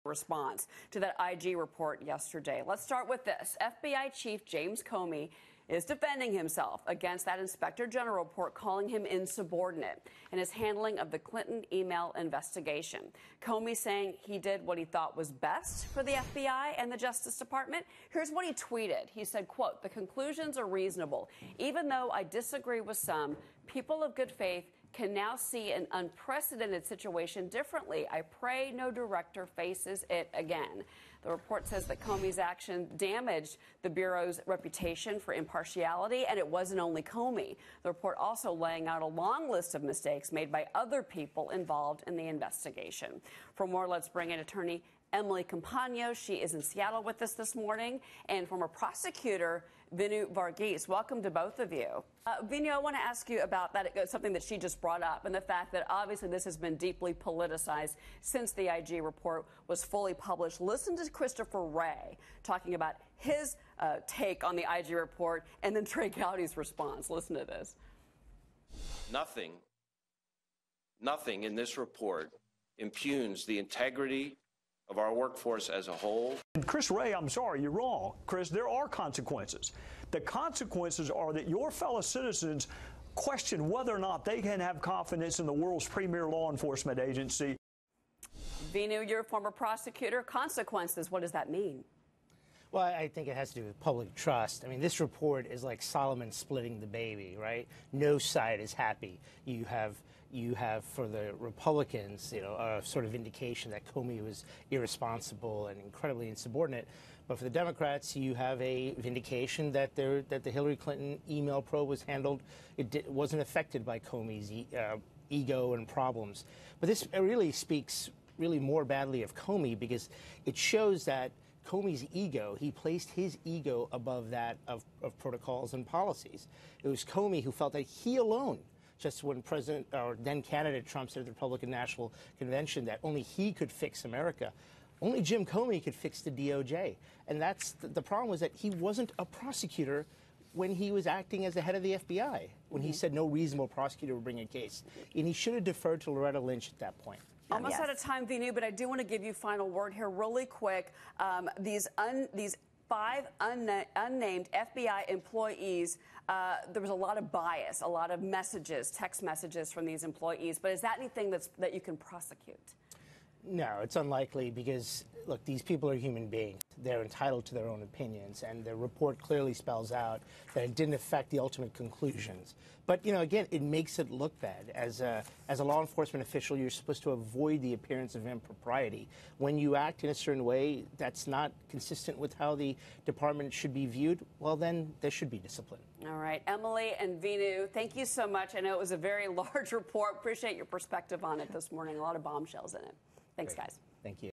response to that IG report yesterday. Let's start with this. FBI Chief James Comey is defending himself against that Inspector General report, calling him insubordinate in his handling of the Clinton email investigation. Comey saying he did what he thought was best for the FBI and the Justice Department. Here's what he tweeted. He said, quote, "The conclusions are reasonable. Even though I disagree with some, people of good faith can now see an unprecedented situation differently. I pray no director faces it again." The report says that Comey's action damaged the Bureau's reputation for impartiality, and it wasn't only Comey. The report also laying out a long list of mistakes made by other people involved in the investigation. For more, let's bring in attorney Emily Campagno. She is in Seattle with us this morning, and former prosecutor Vinoo Varghese. Welcome to both of you. Vinoo, I want to ask you about that, something that she just brought up, and the fact that obviously this has been deeply politicized since the IG report was fully published. Listen to Christopher Wray talking about his take on the IG report, and then Trey Gowdy's response. Listen to this. Nothing in this report impugns the integrity of our workforce as a whole. And Chris Wray, I'm sorry, you're wrong. Chris, there are consequences. The consequences are that your fellow citizens question whether or not they can have confidence in the world's premier law enforcement agency. Vinoo, you're a former prosecutor. Consequences, what does that mean? Well, I think it has to do with public trust. I mean, this report is like Solomon splitting the baby, right? No side is happy. You have for the Republicans, a sort of indication that Comey was irresponsible and incredibly insubordinate. But for the Democrats, you have a vindication that the Hillary Clinton email probe was handled. It wasn't affected by Comey's ego and problems. But this really speaks more badly of Comey, because it shows that Comey's ego, he placed his ego above that of protocols and policies. It was Comey who felt that he alone, just when President or then candidate Trump said at the Republican National Convention that only he could fix America, only Jim Comey could fix the DOJ. And that's the problem, was that he wasn't a prosecutor when he was acting as the head of the FBI, when he said no reasonable prosecutor would bring a case. And he should have deferred to Loretta Lynch at that point. Almost out of time, Vinoo, but I do want to give you final word here really quick. These 5 unnamed FBI employees, there was a lot of bias, a lot of messages, text messages from these employees. But is that anything that you can prosecute? No, it's unlikely, because, look, these people are human beings. They're entitled to their own opinions, and the report clearly spells out that it didn't affect the ultimate conclusions. But, again, it makes it look bad. As a law enforcement official, you're supposed to avoid the appearance of impropriety. When you act in a certain way that's not consistent with how the department should be viewed, well, then there should be discipline. All right. Emily and Vinoo, thank you so much. I know it was a very large report. Appreciate your perspective on it this morning. A lot of bombshells in it. Thanks, guys. Thank you.